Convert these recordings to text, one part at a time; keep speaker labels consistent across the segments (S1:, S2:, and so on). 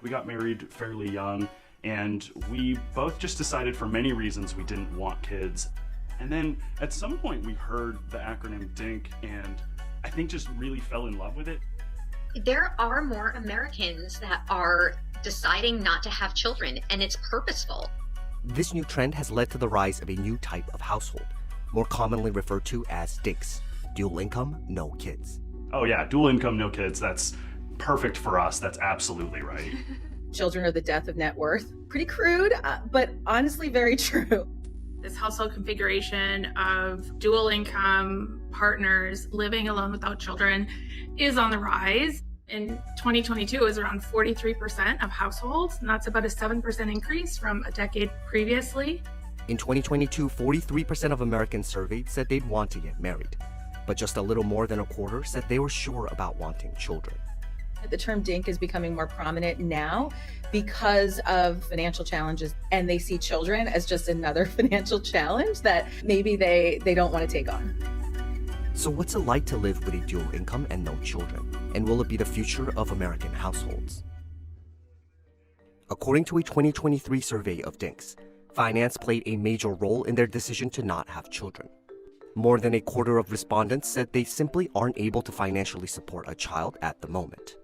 S1: We got married fairly young, and we both just decided for many reasons we didn't want kids. And then at some point we heard the acronym DINK, and I think just really fell in love with it.
S2: There are more Americans that are deciding not to have children, and it's purposeful.
S3: This new trend has led to the rise of a new type of household, more commonly referred to as DINKs, dual income, no kids.
S1: Oh yeah, dual income, no kids, that's perfect for us. That's absolutely right.
S4: Children are the death of net worth. Pretty crude, but honestly very true.
S5: This household configuration of dual income partners living alone without children is on the rise. In 2022, it was around 43% of households, and that's about a 7% increase from a decade previously.
S3: In 2022, 43% of Americans surveyed said they'd want to get married, but just a little more than a quarter said they were sure about wanting children.
S4: The term DINK is becoming more prominent now because of financial challenges, and they see children as just another financial challenge that maybe they don't want to take on.
S3: So what's it like to live with a dual income and no children? And will it be the future of American households? According to a 2023 survey of DINKs, finance played a major role in their decision to not have children. More than a quarter of respondents said they simply aren't able to financially support a child at the moment.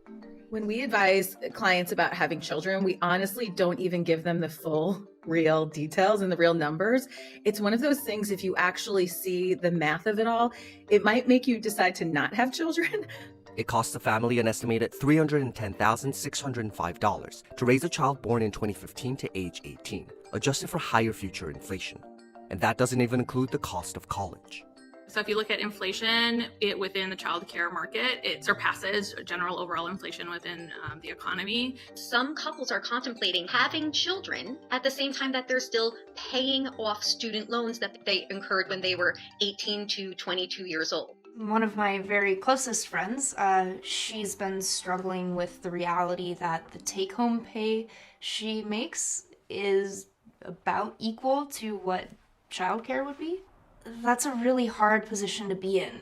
S4: When we advise clients about having children, we honestly don't even give them the full real details and the real numbers. It's one of those things, if you actually see the math of it all, it might make you decide to not have children.
S3: It costs the family an estimated $310,605 to raise a child born in 2015 to age 18, adjusted for higher future inflation. And that doesn't even include the cost of college.
S5: So if you look at inflation within the child care market, it surpasses general overall inflation within the economy.
S2: Some couples are contemplating having children at the same time that they're still paying off student loans that they incurred when they were 18 to 22 years old.
S6: One of my very closest friends, she's been struggling with the reality that the take-home pay she makes is about equal to what childcare would be. That's a really hard position to be in.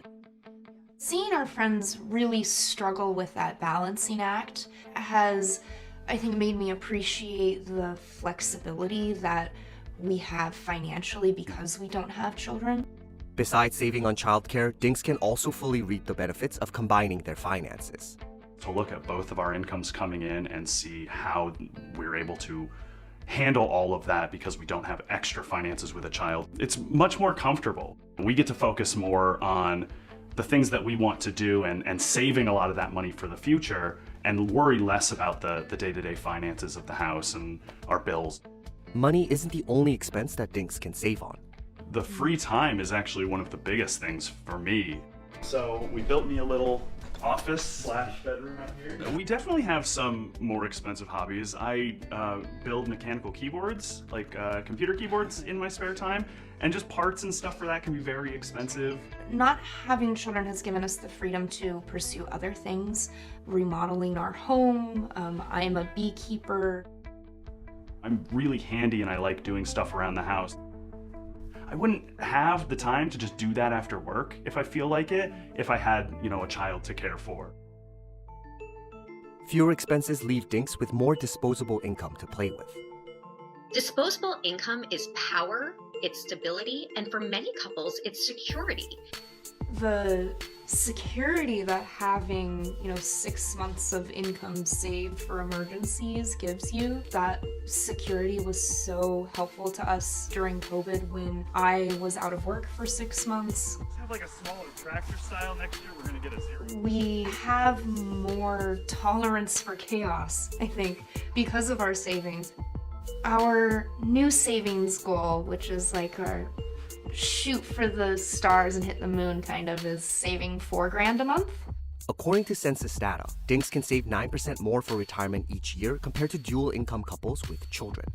S6: Seeing our friends really struggle with that balancing act has, I think, made me appreciate the flexibility that we have financially because we don't have children.
S3: Besides saving on childcare, DINKs can also fully reap the benefits of combining their finances.
S1: To look at both of our incomes coming in and see how we're able to handle all of that because we don't have extra finances with a child, it's much more comfortable. We get to focus more on the things that we want to do and saving a lot of that money for the future and worry less about the day-to-day finances of the house and our bills.
S3: Money isn't the only expense that DINKs can save on.
S1: The free time is actually one of the biggest things for me. So we built me a little office/bedroom out here. We definitely have some more expensive hobbies. I build mechanical keyboards, like computer keyboards, in my spare time, and just parts and stuff for that can be very expensive.
S6: Not having children has given us the freedom to pursue other things, remodeling our home. I am a beekeeper.
S1: I'm really handy and I like doing stuff around the house. I wouldn't have the time to just do that after work if I feel like it, if I had, a child to care for.
S3: Fewer expenses leave DINKs with more disposable income to play with.
S2: Disposable income is power, it's stability, and for many couples, it's security.
S6: The security that having 6 months of income saved for emergencies gives you, that security was so helpful to us during COVID when I was out of work for 6 months.
S1: Let's have like a smaller tractor style next year. We're gonna get a zero.
S6: We have more tolerance for chaos, I think, because of our savings. Our new savings goal, which is like our shoot for the stars and hit the moon kind of, is saving $4,000 a month.
S3: According to census data, DINKs can save 9% more for retirement each year compared to dual income couples with children.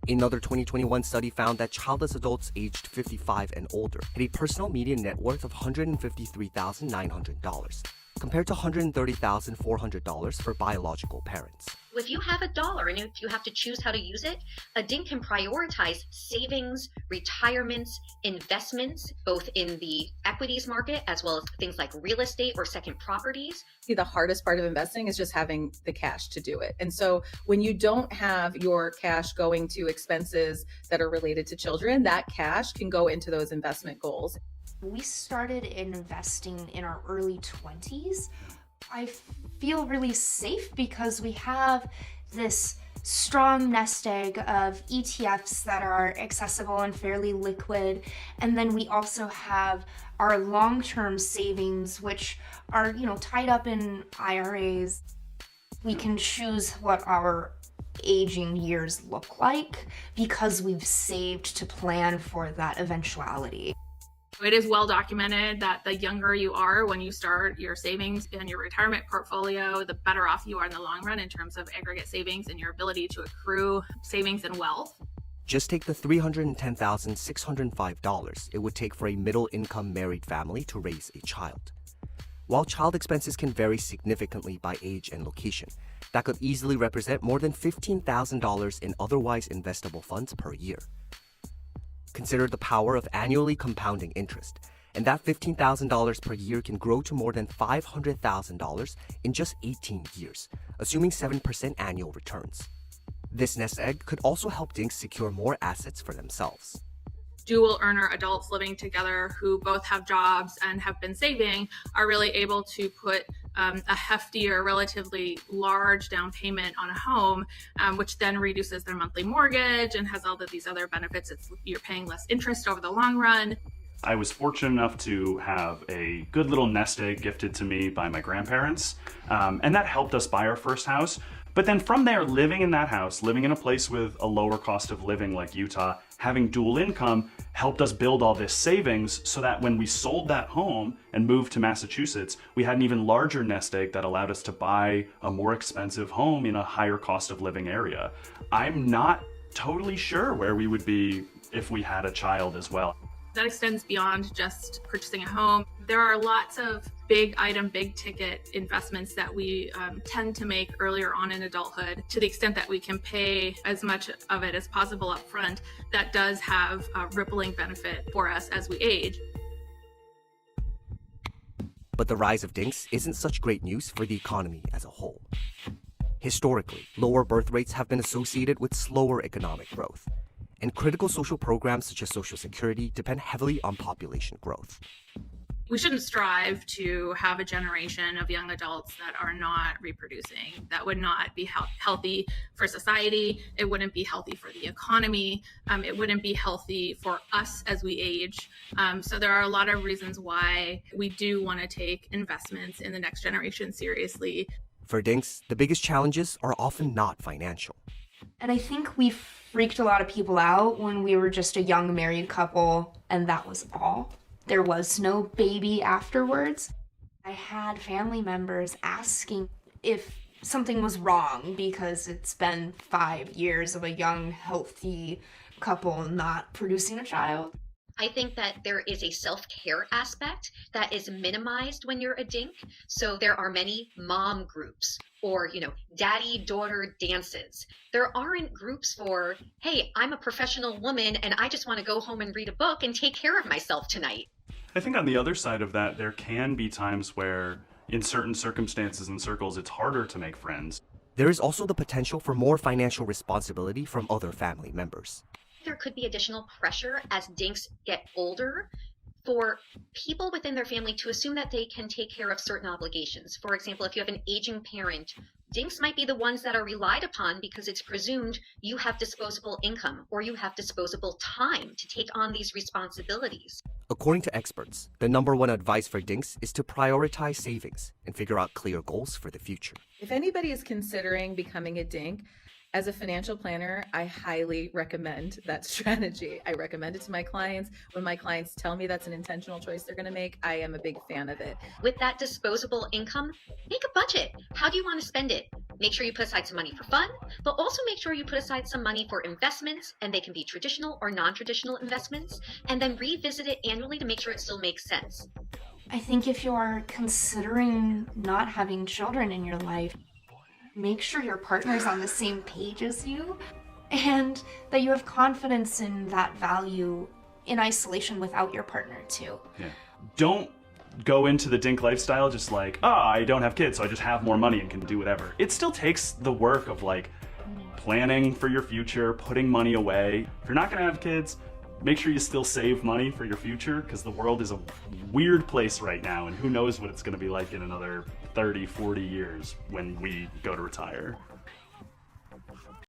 S3: Another 2021 study found that childless adults aged 55 and older had a personal median net worth of $153,900. compared to $130,400 for biological parents.
S2: If you have $1 and if you have to choose how to use it, a DINK can prioritize savings, retirements, investments, both in the equities market as well as things like real estate or second properties.
S4: The hardest part of investing is just having the cash to do it. And so when you don't have your cash going to expenses that are related to children, that cash can go into those investment goals.
S6: We started investing in our early 20s. I feel really safe because we have this strong nest egg of ETFs that are accessible and fairly liquid. And then we also have our long-term savings, which are, tied up in IRAs. We can choose what our aging years look like because we've saved to plan for that eventuality.
S5: It is well documented that the younger you are when you start your savings and your retirement portfolio, the better off you are in the long run in terms of aggregate savings and your ability to accrue savings and wealth.
S3: Just take the $310,605 it would take for a middle-income married family to raise a child. While child expenses can vary significantly by age and location, that could easily represent more than $15,000 in otherwise investable funds per year. Consider the power of annually compounding interest, and that $15,000 per year can grow to more than $500,000 in just 18 years, assuming 7% annual returns. This nest egg could also help dinks secure more assets for themselves.
S5: Dual earner adults living together who both have jobs and have been saving are really able to put a hefty or relatively large down payment on a home, which then reduces their monthly mortgage and has all of these other benefits. You're paying less interest over the long run.
S1: I was fortunate enough to have a good little nest egg gifted to me by my grandparents, and that helped us buy our first house. But then from there, living in that house, living in a place with a lower cost of living like Utah, having dual income helped us build all this savings so that when we sold that home and moved to Massachusetts, we had an even larger nest egg that allowed us to buy a more expensive home in a higher cost of living area. I'm not totally sure where we would be if we had a child as well.
S5: That extends beyond just purchasing a home. There are lots of big item, big ticket investments that we tend to make earlier on in adulthood. To the extent that we can pay as much of it as possible up front, that does have a rippling benefit for us as we age.
S3: But the rise of dinks isn't such great news for the economy as a whole. Historically, lower birth rates have been associated with slower economic growth, and critical social programs such as Social Security depend heavily on population growth.
S5: We shouldn't strive to have a generation of young adults that are not reproducing. That would not be healthy for society. It wouldn't be healthy for the economy. It wouldn't be healthy for us as we age. So there are a lot of reasons why we do want to take investments in the next generation seriously.
S3: For dinks, the biggest challenges are often not financial.
S6: And I think we freaked a lot of people out when we were just a young married couple, and that was all. There was no baby afterwards. I had family members asking if something was wrong because it's been 5 years of a young, healthy couple not producing a child.
S2: I think that there is a self-care aspect that is minimized when you're a dink. So there are many mom groups or, daddy-daughter dances. There aren't groups for, hey, I'm a professional woman and I just want to go home and read a book and take care of myself tonight.
S1: I think on the other side of that, there can be times where in certain circumstances and circles, it's harder to make friends.
S3: There is also the potential for more financial responsibility from other family members.
S2: There could be additional pressure as dinks get older for people within their family to assume that they can take care of certain obligations. For example, if you have an aging parent, dinks might be the ones that are relied upon because it's presumed you have disposable income or you have disposable time to take on these responsibilities.
S3: According to experts, the number one advice for dinks is to prioritize savings and figure out clear goals for the future.
S4: If anybody is considering becoming a dink, as a financial planner, I highly recommend that strategy. I recommend it to my clients. When my clients tell me that's an intentional choice they're going to make, I am a big fan of it.
S2: With that disposable income, make a budget. How do you want to spend it? Make sure you put aside some money for fun, but also make sure you put aside some money for investments, and they can be traditional or non-traditional investments, and then revisit it annually to make sure it still makes sense.
S6: I think if you are considering not having children in your life, make sure your partner's on the same page as you and that you have confidence in that value in isolation without your partner too.
S1: Yeah. Don't go into the dink lifestyle just like, I don't have kids, so I just have more money and can do whatever. It still takes the work of like planning for your future, putting money away. If you're not gonna have kids, make sure you still save money for your future, because the world is a weird place right now, and who knows what it's gonna be like in another 30, 40 years when we go to retire.